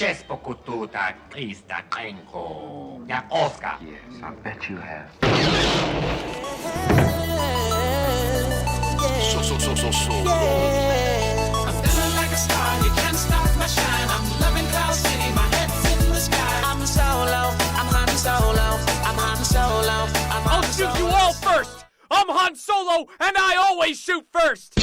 Chespo kututa Krista Krenko. Ja, Oscar. Yes, I bet you have. So. I'm feeling like a star, you can't stop my shine. I'm loving Cloud City, my head's in the sky. I'm solo, I'm Han Solo, I'm Han Solo, I'm Han Solo. I'll shoot you all first! I'm Han Solo, and I always shoot first!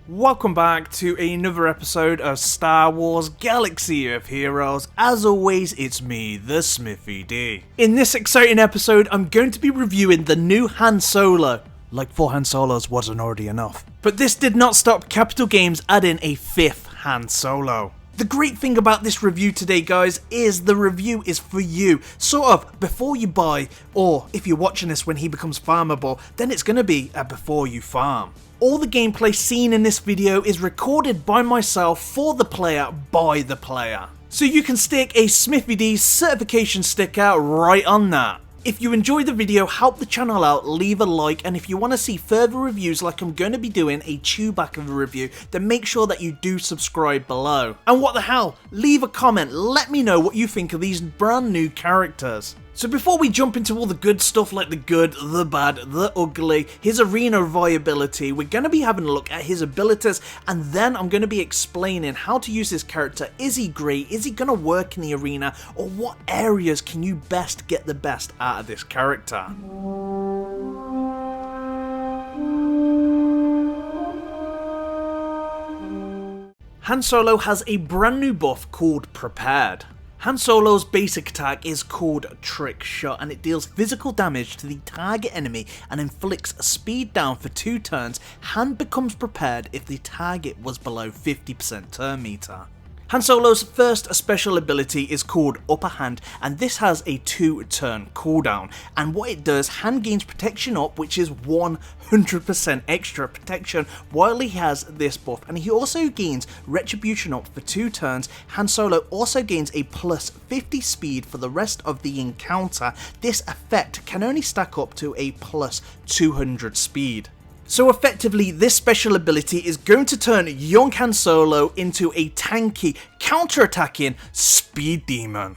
Welcome back to another episode of Star Wars Galaxy of Heroes. As always, it's me, the Smithy D. In this exciting episode, I'm going to be reviewing the new Han Solo. Like 4 Han Solos wasn't already enough. But this did not stop Capital Games adding a 5th Han Solo. The great thing about this review today, guys, is the review is for you. Sort of before you buy, or if you're watching this when he becomes farmable, then it's going to be a before you farm. All the gameplay seen in this video is recorded by myself for the player by the player. So you can stick a Smithy D certification sticker right on that. If you enjoyed the video, help the channel out, leave a like, and if you want to see further reviews like I'm going to be doing a Chewbacca review, then make sure that you do subscribe below. And what the hell, leave a comment, let me know what you think of these brand new characters. So before we jump into all the good stuff like the good, the bad, the ugly, his arena viability, we're going to be having a look at his abilities, and then I'm going to be explaining how to use this character. Is he great? Is he going to work in the arena? Or what areas can you best get the best out of this character? Han Solo has a brand new buff called Prepared. Han Solo's basic attack is called Trick Shot, and it deals physical damage to the target enemy and inflicts speed down for 2 turns. Han becomes prepared if the target was below 50% turn meter. Han Solo's first special ability is called Upper Hand, and this has a 2-turn cooldown, and what it does, Han gains protection up, which is 100% extra protection while he has this buff, and he also gains retribution up for 2 turns. Han Solo also gains a plus 50 speed for the rest of the encounter. This effect can only stack up to a plus 200 speed. So effectively, this special ability is going to turn young Han Solo into a tanky, counter-attacking speed demon.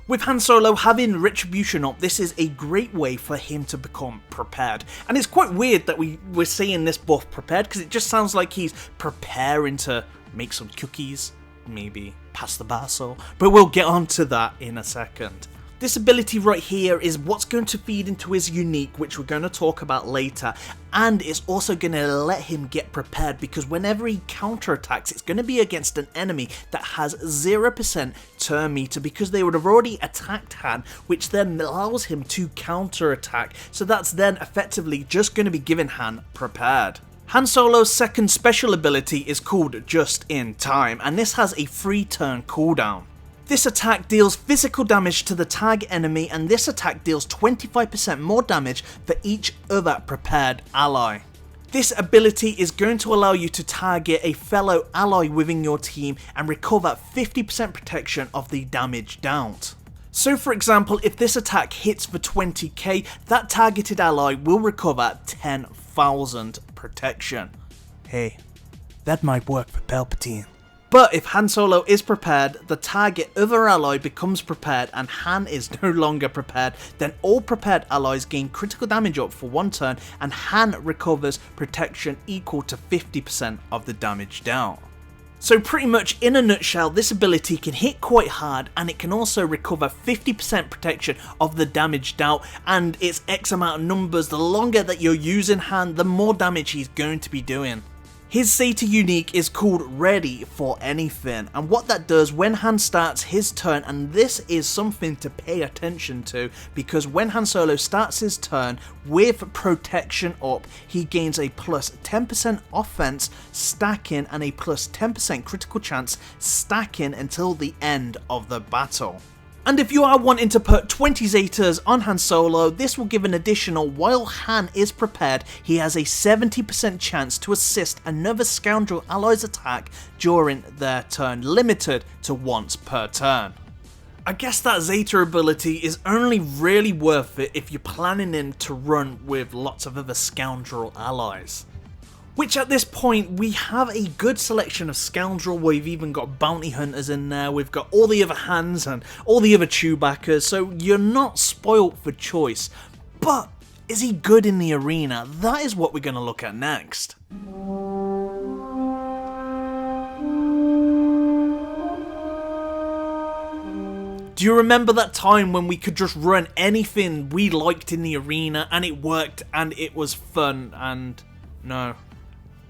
With Han Solo having retribution up, this is a great way for him to become prepared. And it's quite weird that we're saying this buff prepared, because it just sounds like he's preparing to make some cookies, maybe pass the basso, but we'll get on to that in a second. This ability right here is what's going to feed into his unique, which we're going to talk about later, and it's also going to let him get prepared, because whenever he counterattacks, it's going to be against an enemy that has 0% turn meter, because they would have already attacked Han, which then allows him to counterattack, so that's then effectively just going to be giving Han prepared. Han Solo's second special ability is called Just in Time, and this has a 3-turn cooldown. This attack deals physical damage to the target enemy, and this attack deals 25% more damage for each other prepared ally. This ability is going to allow you to target a fellow ally within your team and recover 50% protection of the damage dealt. So for example, if this attack hits for 20k, that targeted ally will recover 10,000 protection. Hey, that might work for Palpatine. But if Han Solo is prepared, the target other ally becomes prepared, and Han is no longer prepared, then all prepared allies gain critical damage up for 1 turn, and Han recovers protection equal to 50% of the damage dealt. So pretty much in a nutshell, this ability can hit quite hard, and it can also recover 50% protection of the damage dealt, and it's X amount of numbers. The longer that you're using Han, the more damage he's going to be doing. His Zeta unique is called Ready for Anything, and what that does when Han starts his turn, and this is something to pay attention to, because when Han Solo starts his turn with protection up, he gains a plus 10% offense stacking and a plus 10% critical chance stacking until the end of the battle. And if you are wanting to put 20 Zetas on Han Solo, this will give an additional, while Han is prepared, he has a 70% chance to assist another scoundrel ally's attack during their turn, limited to once per turn. I guess that Zeta ability is only really worth it if you're planning in to run with lots of other scoundrel allies. Which at this point, we have a good selection of Scoundrel. We've even got Bounty Hunters in there. We've got all the other Hans and all the other Chewbaccas. So you're not spoilt for choice. But is he good in the arena? That is what we're going to look at next. Do you remember that time when we could just run anything we liked in the arena and it worked and it was fun? And no,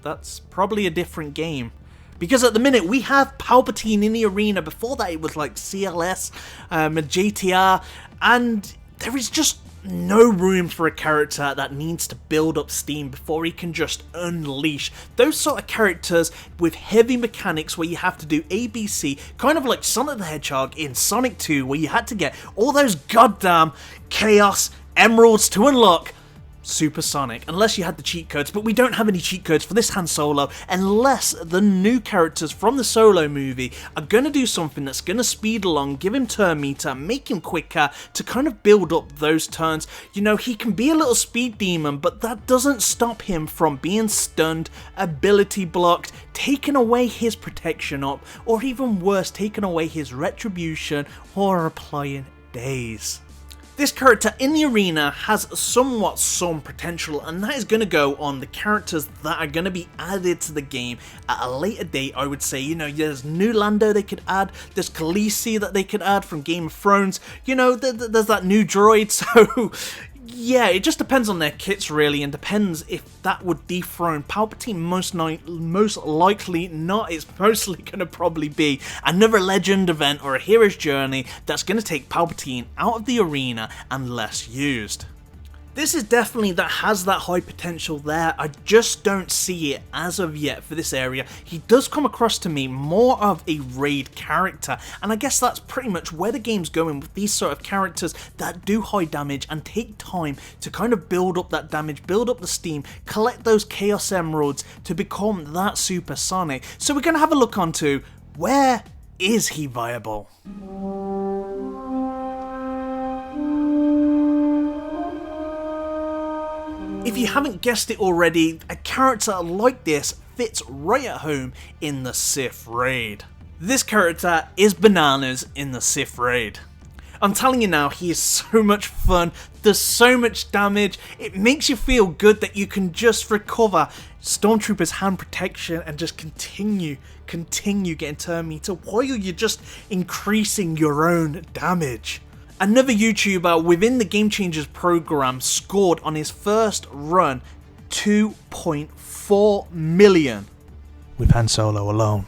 that's probably a different game. Because at the minute we have Palpatine in the arena. Before that it was like CLS, JTR, and there is just no room for a character that needs to build up steam before he can just unleash. Those sort of characters with heavy mechanics where you have to do ABC, kind of like Sonic the Hedgehog in Sonic 2, where you had to get all those goddamn Chaos Emeralds to unlock Supersonic, unless you had the cheat codes, but we don't have any cheat codes for this Han Solo, unless the new characters from the Solo movie are going to do something that's going to speed along, give him turn meter, make him quicker to kind of build up those turns. You know, he can be a little speed demon, but that doesn't stop him from being stunned, ability blocked, taking away his protection up, or even worse, taking away his retribution or applying daze. This character in the arena has somewhat some potential, and that is going to go on the characters that are going to be added to the game at a later date. I would say, you know, there's new Lando they could add, there's Khaleesi that they could add from Game of Thrones, you know, there's that new droid, so yeah, it just depends on their kits really, and depends if that would dethrone Palpatine. Most likely not. It's mostly going to probably be another Legend event or a hero's journey that's going to take Palpatine out of the arena and less used. This is definitely that has that high potential there. I just don't see it as of yet for this area. He does come across to me more of a raid character, and I guess that's pretty much where the game's going with these sort of characters that do high damage and take time to kind of build up that damage, build up the steam, collect those Chaos Emeralds to become that supersonic. So we're going to have a look onto where is he viable? If you haven't guessed it already, a character like this fits right at home in the Sith raid. This character is Bananas in the Sith raid. I'm telling you now, he is so much fun, does so much damage, it makes you feel good that you can just recover Stormtrooper's hand protection and just continue getting turn meter while you're just increasing your own damage. Another YouTuber within the Game Changers program scored on his first run 2.4 million with Han Solo alone.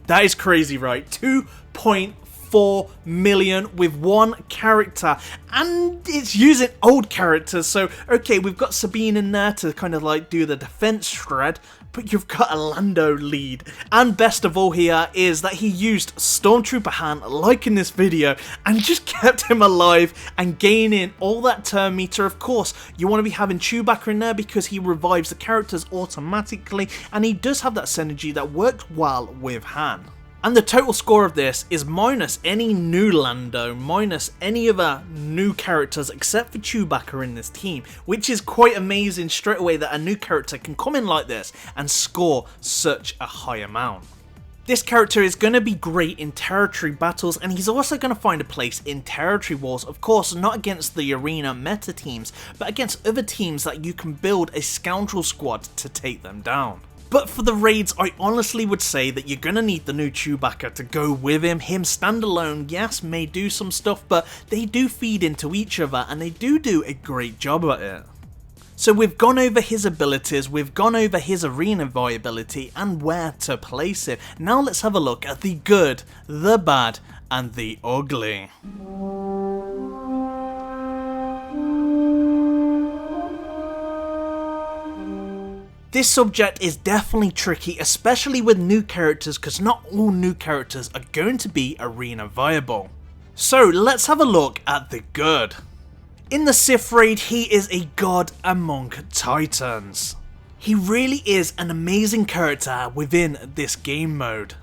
That is crazy, right? 2.4 million with one character, and it's using old characters. So okay, we've got Sabine in there to kind of like do the defense shred, but you've got a Lando lead. And best of all here is that he used Stormtrooper Han, like in this video, and just kept him alive and gaining all that turn meter. Of course, you want to be having Chewbacca in there because he revives the characters automatically, and he does have that synergy that works well with Han. And the total score of this is minus any new Lando, minus any other new characters except for Chewbacca in this team, which is quite amazing straight away that a new character can come in like this and score such a high amount. This character is going to be great in territory battles, and he's also going to find a place in territory wars, of course not against the arena meta teams, but against other teams that you can build a scoundrel squad to take them down. But for the raids, I honestly would say that you're going to need the new Chewbacca to go with him. Him standalone, yes, may do some stuff, but they do feed into each other and they do a great job at it. So we've gone over his abilities, we've gone over his arena viability and where to place it. Now let's have a look at the good, the bad, and the ugly. This subject is definitely tricky, especially with new characters, because not all new characters are going to be arena viable. So let's have a look at the good. In the Sith raid, he is a god among titans. He really is an amazing character within this game mode.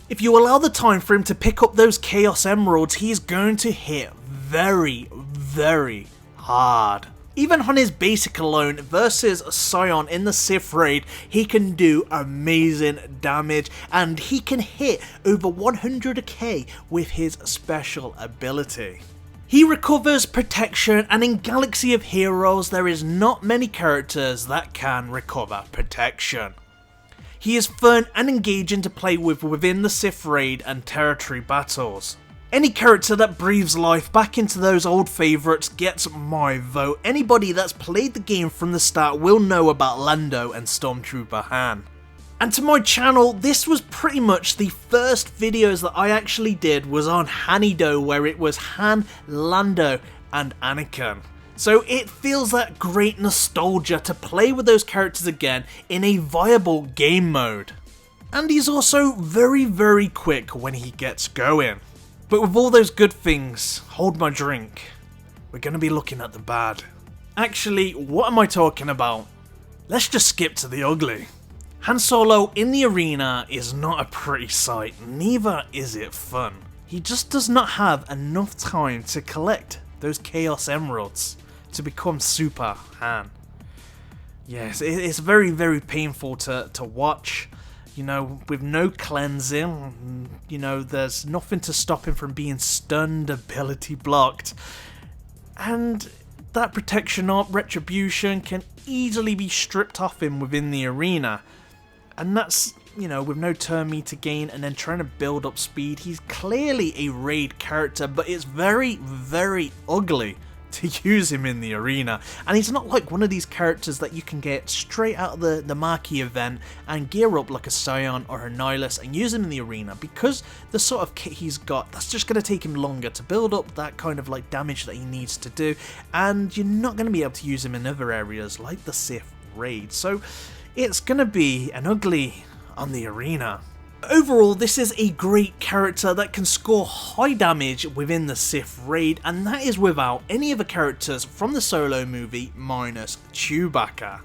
If you allow the time for him to pick up those Chaos Emeralds, he's going to hit very, very hard. Even on his basic alone versus Scion in the Sith raid, he can do amazing damage and he can hit over 100k with his special ability. He recovers protection, and in Galaxy of Heroes there is not many characters that can recover protection. He is fun and engaging to play with within the Sith raid and territory battles. Any character that breathes life back into those old favourites gets my vote. Anybody that's played the game from the start will know about Lando and Stormtrooper Han. And to my channel, this was pretty much the first videos that I actually did was on Hanido, where it was Han, Lando and Anakin. So it feels that great nostalgia to play with those characters again in a viable game mode. And he's also very quick when he gets going. But with all those good things, hold my drink, we're going to be looking at the bad. Actually, what am I talking about? Let's just skip to the ugly. Han Solo in the arena is not a pretty sight, neither is it fun. He just does not have enough time to collect those Chaos Emeralds to become Super Han. Yes, it's very painful to watch. You know, with no cleansing, you know, there's nothing to stop him from being stunned, ability blocked. And that protection up, retribution, can easily be stripped off him within the arena. And that's, you know, with no turn meter gain and then trying to build up speed. He's clearly a raid character, but it's very ugly to use him in the arena, and he's not like one of these characters that you can get straight out of the marquee event and gear up like a Scion or a Nihilus and use him in the arena, because the sort of kit he's got, that's just going to take him longer to build up that kind of like damage that he needs to do, and you're not going to be able to use him in other areas like the Sith raid, so it's going to be an ugly on the arena. Overall, this is a great character that can score high damage within the Sith raid, and that is without any of the characters from the Solo movie minus Chewbacca.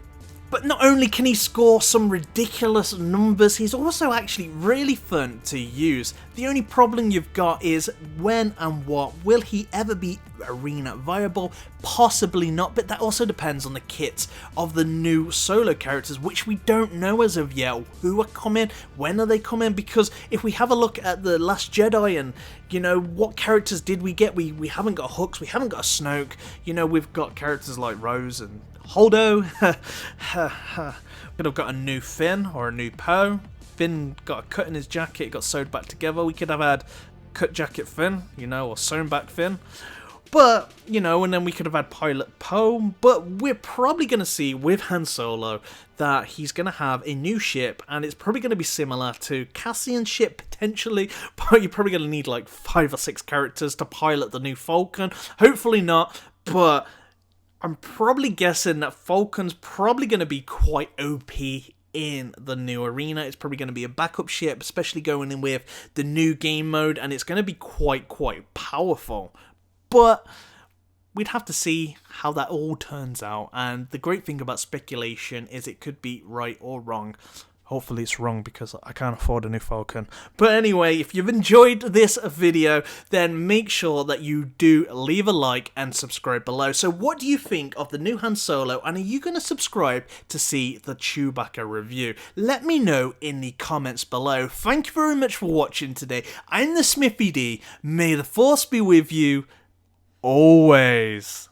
But not only can he score some ridiculous numbers, he's also actually really fun to use. The only problem you've got is when and what. Will he ever be arena viable? Possibly not, but that also depends on the kits of the new Solo characters, which we don't know as of yet. Who are coming? When are they coming? Because if we have a look at The Last Jedi and, you know, what characters did we get? We haven't got Hooks, we haven't got a Snoke, you know, we've got characters like Rose and Holdo. Could have got a new Finn or a new Poe. Finn got a cut in his jacket, it got sewed back together. We could have had cut jacket Finn, you know, or sewn back Finn. But, you know, and then we could have had Pilot Poe. But we're probably going to see with Han Solo that he's going to have a new ship, and it's probably going to be similar to Cassian's ship potentially, but you're probably going to need like 5 or 6 characters to pilot the new Falcon. Hopefully not, but I'm probably guessing that Falcon's probably going to be quite OP in the new arena. It's probably going to be a backup ship, especially going in with the new game mode, and it's going to be quite powerful. But we'd have to see how that all turns out, and the great thing about speculation is it could be right or wrong. Hopefully it's wrong, because I can't afford a new Falcon. But anyway, if you've enjoyed this video, then make sure that you do leave a like and subscribe below. So what do you think of the new Han Solo, and are you going to subscribe to see the Chewbacca review? Let me know in the comments below. Thank you very much for watching today. I'm the Smithy D. May the Force be with you always.